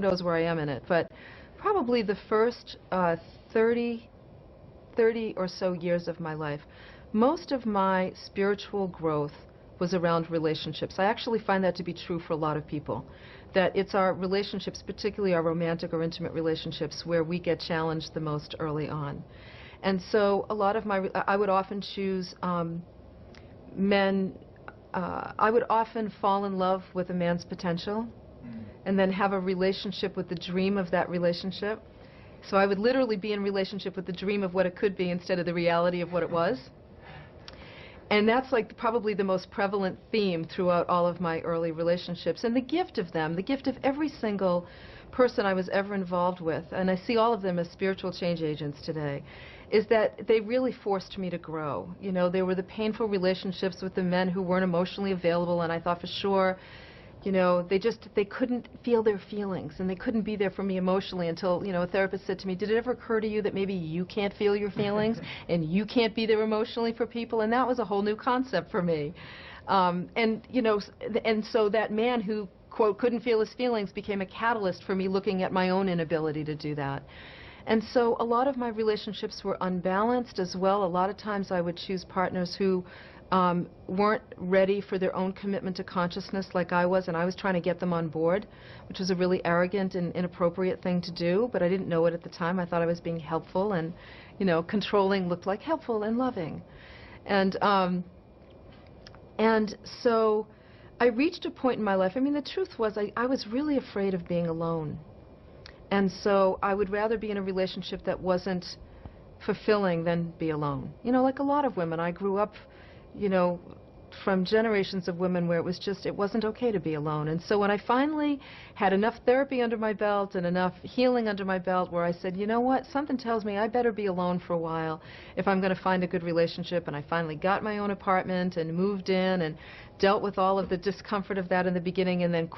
knows where I am in it, but probably the first 30 or so years of my life, most of my spiritual growth was around relationships. I actually find that to be true for a lot of people, that it's our relationships, particularly our romantic or intimate relationships, where we get challenged the most early on. And so a lot of I would often choose men, I would often fall in love with a man's potential and then have a relationship with the dream of that relationship. So I would literally be in relationship with the dream of what it could be instead of the reality of what it was. And that's like probably the most prevalent theme throughout all of my early relationships. And the gift of them, the gift of every single person I was ever involved with, and I see all of them as spiritual change agents today, is that they really forced me to grow. You know, there were the painful relationships with the men who weren't emotionally available, and I thought for sure, you know, they couldn't feel their feelings, and they couldn't be there for me emotionally until, you know, a therapist said to me, did it ever occur to you that maybe you can't feel your feelings and you can't be there emotionally for people? And that was a whole new concept for me. And, you know, and so that man who, quote, couldn't feel his feelings became a catalyst for me looking at my own inability to do that. And so a lot of my relationships were unbalanced as well. A lot of times I would choose partners who weren't ready for their own commitment to consciousness like I was, and I was trying to get them on board, which was a really arrogant and inappropriate thing to do, but I didn't know it at the time. I thought I was being helpful, and, you know, controlling looked like helpful and loving. And so I reached a point in my life, I mean, the truth was I was really afraid of being alone. And so I would rather be in a relationship that wasn't fulfilling than be alone. You know, like a lot of women, I grew up, you know, from generations of women where it wasn't okay to be alone. And so when I finally had enough therapy under my belt and enough healing under my belt where I said, you know what, something tells me I better be alone for a while if I'm going to find a good relationship, and I finally got my own apartment and moved in and dealt with all of the discomfort of that in the beginning, and then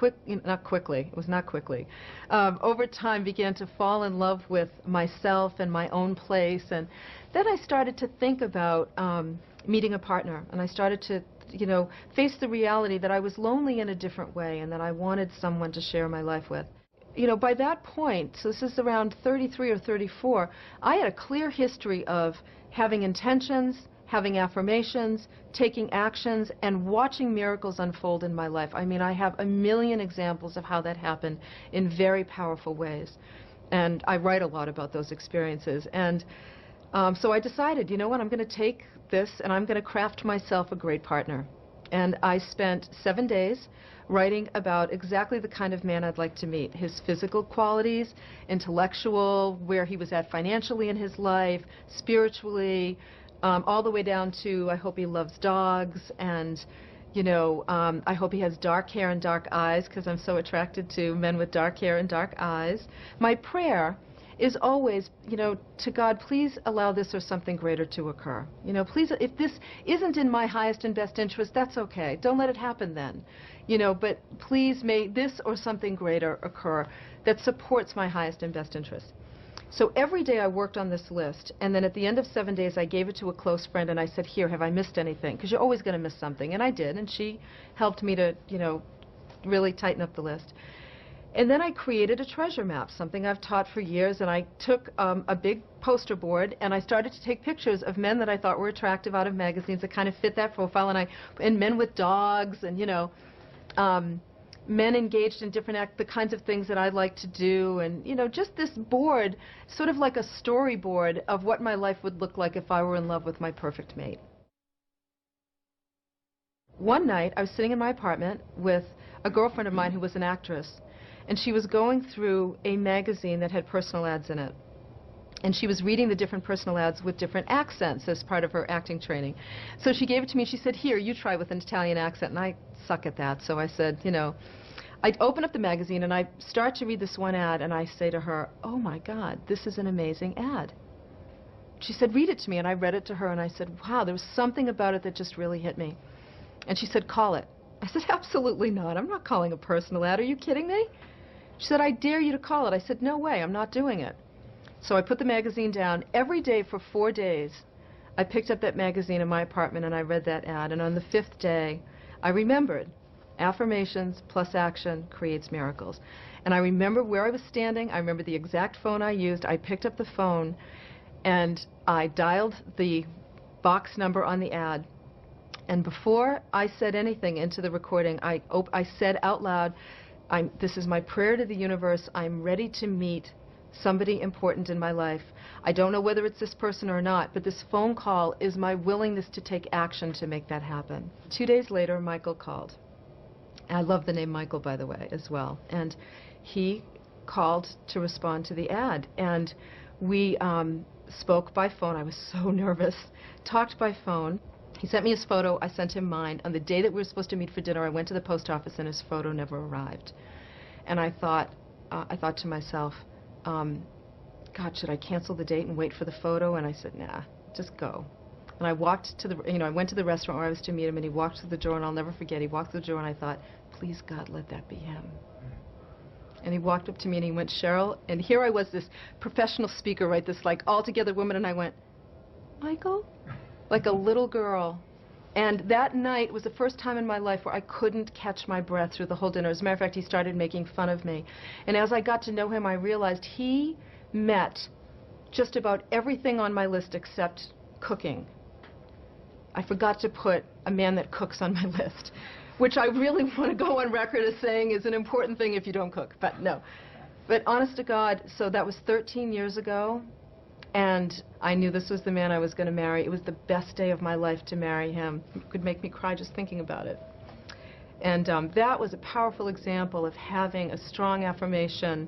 over time began to fall in love with myself and my own place. And then I started to think about meeting a partner, and I started to, you know, face the reality that I was lonely in a different way and that I wanted someone to share my life with. You know, by that point, so this is around 33 or 34, I had a clear history of having intentions, having affirmations, taking actions, and watching miracles unfold in my life. I mean, I have a million examples of how that happened in very powerful ways. And I write a lot about those experiences. And so I decided, you know what, I'm going to take this and I'm going to craft myself a great partner. And I spent 7 days writing about exactly the kind of man I'd like to meet, his physical qualities, intellectual, where he was at financially in his life, spiritually, all the way down to I hope he loves dogs, and, you know, I hope he has dark hair and dark eyes, because I'm so attracted to men with dark hair and dark eyes. My prayer is always, you know, to God, please allow this or something greater to occur. You know, please, if this isn't in my highest and best interest, that's okay. Don't let it happen then. You know, but please may this or something greater occur that supports my highest and best interest. So every day I worked on this list, and then at the end of 7 days I gave it to a close friend and I said, here, have I missed anything? Because you're always going to miss something. And I did, and she helped me to, you know, really tighten up the list. And then I created a treasure map, something I've taught for years, and I took a big poster board and I started to take pictures of men that I thought were attractive out of magazines that kind of fit that profile, and men with dogs, and, you know, men engaged in the kinds of things that I like to do, and, you know, just this board, sort of like a storyboard of what my life would look like if I were in love with my perfect mate. One night I was sitting in my apartment with a girlfriend of mine who was an actress, and she was going through a magazine that had personal ads in it. And she was reading the different personal ads with different accents as part of her acting training. So she gave it to me and she said, here, you try with an Italian accent. And I suck at that. So I said, you know, I'd open up the magazine and I start to read this one ad and I say to her, oh my God, this is an amazing ad. She said, read it to me. And I read it to her and I said, wow, there was something about it that just really hit me. And she said, call it. I said, absolutely not. I'm not calling a personal ad. Are you kidding me? She said, I dare you to call it. I said, no way, I'm not doing it. So I put the magazine down. Every day for 4 days, I picked up that magazine in my apartment and I read that ad. And on the 5th day, I remembered. Affirmations plus action creates miracles. And I remember where I was standing. I remember the exact phone I used. I picked up the phone and I dialed the box number on the ad. And before I said anything into the recording, I said out loud, this is my prayer to the universe. I'm ready to meet somebody important in my life. I don't know whether it's this person or not, but this phone call is my willingness to take action to make that happen. 2 days later, Michael called. I love the name Michael, by the way, as well. And he called to respond to the ad. And we spoke by phone. I was so nervous. Talked by phone. He sent me his photo. I sent him mine. On the day that we were supposed to meet for dinner, I went to the post office and his photo never arrived. And I thought to myself, God, should I cancel the date and wait for the photo? And I said, nah, just go. And I walked to I went to the restaurant where I was to meet him, and he walked through the door, and I'll never forget, he walked through the door, and I thought, please, God, let that be him. And he walked up to me, and he went, Cheryl, and here I was, this professional speaker, right, this like all-together woman, and I went, Michael? Like a little girl. And that night was the first time in my life where I couldn't catch my breath through the whole dinner. As a matter of fact, he started making fun of me. And as I got to know him, I realized he met just about everything on my list except cooking. I forgot to put a man that cooks on my list, which I really want to go on record as saying is an important thing if you don't cook, but no. But honest to God, so that was 13 years ago, and I knew this was the man I was going to marry. It was the best day of my life to marry him. It could make me cry just thinking about it. And that was a powerful example of having a strong affirmation,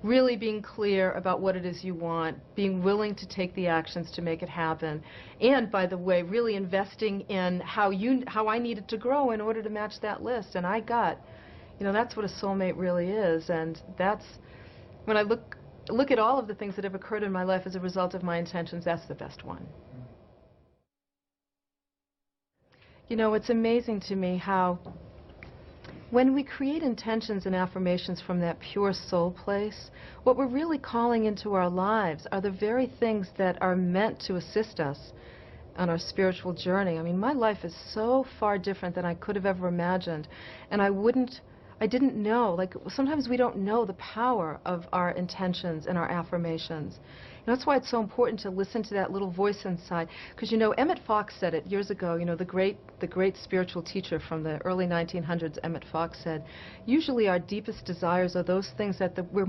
really being clear about what it is you want, being willing to take the actions to make it happen, and, by the way, really investing in how I needed to grow in order to match that list. And I got, that's what a soulmate really is. And that's, when I look at all of the things that have occurred in my life as a result of my intentions, that's the best one. It's amazing to me how when we create intentions and affirmations from that pure soul place, what we're really calling into our lives are the very things that are meant to assist us on our spiritual journey. I mean, my life is so far different than I could have ever imagined, and I didn't know, like sometimes we don't know the power of our intentions and our affirmations. That's why it's so important to listen to that little voice inside. Because, Emmett Fox said it years ago, the great spiritual teacher from the early 1900s, Emmett Fox said, usually our deepest desires are those things that we're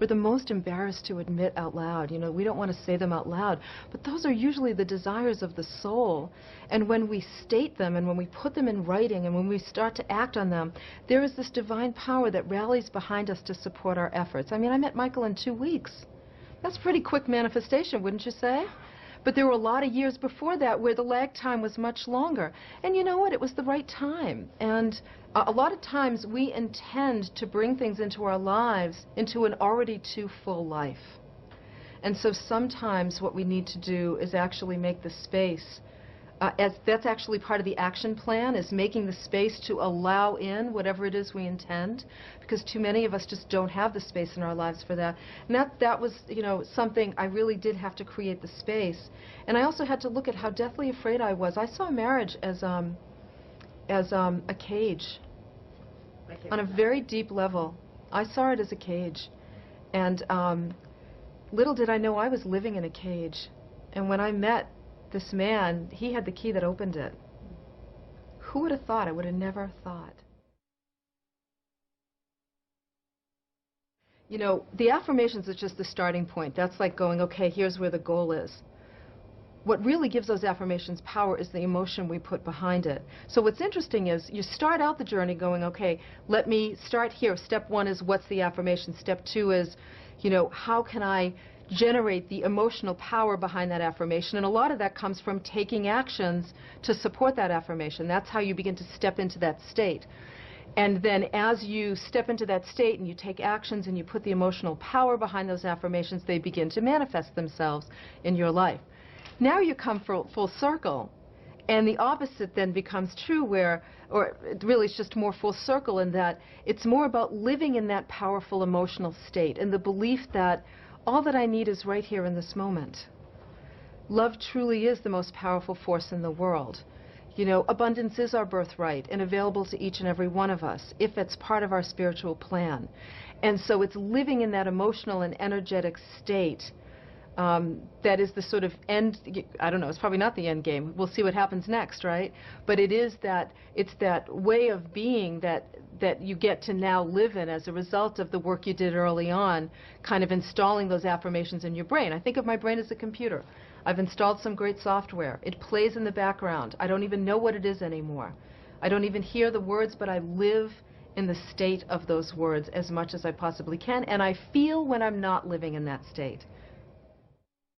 the most embarrassed to admit out loud. We don't want to say them out loud. But those are usually the desires of the soul. And when we state them and when we put them in writing and when we start to act on them, there is this divine power that rallies behind us to support our efforts. I mean, I met Michael in 2 weeks. That's pretty quick manifestation, wouldn't you say? But there were a lot of years before that where the lag time was much longer. And you know what? It was the right time. And a lot of times we intend to bring things into our lives into an already too full life. And so sometimes what we need to do is actually make the space. That's actually part of the action plan, is making the space to allow in whatever it is we intend, because too many of us just don't have the space in our lives for that. And that was, something I really did have to create the space. And I also had to look at how deathly afraid I was. I saw marriage as a cage on a very deep level. I saw it as a cage. And little did I know I was living in a cage. And when I met this man, he had the key that opened it. Who would have thought? I would have never thought. The affirmations is just the starting point. That's like going, okay, here's where the goal is. What really gives those affirmations power is the emotion we put behind it. So what's interesting is you start out the journey going, okay, let me start here. Step 1 is what's the affirmation. Step 2 is, how can I generate the emotional power behind that affirmation. And a lot of that comes from taking actions to support that affirmation. That's how you begin to step into that state. And then as you step into that state and you take actions and you put the emotional power behind those affirmations, they begin to manifest themselves in your life. Now you come full circle, and the opposite then becomes true, or really it's just more full circle in that it's more about living in that powerful emotional state and the belief that all that I need is right here in this moment. Love truly is the most powerful force in the world. You know, abundance is our birthright and available to each and every one of us if it's part of our spiritual plan. And so it's living in that emotional and energetic state that is the sort of end. I don't know, it's probably not the end game. We'll see what happens next, right? But it's that way of being that you get to now live in as a result of the work you did early on, kind of installing those affirmations in your brain. I think of my brain as a computer. I've installed some great software. It plays in the background. I don't even know what it is anymore. I don't even hear the words, but I live in the state of those words as much as I possibly can, and I feel when I'm not living in that state.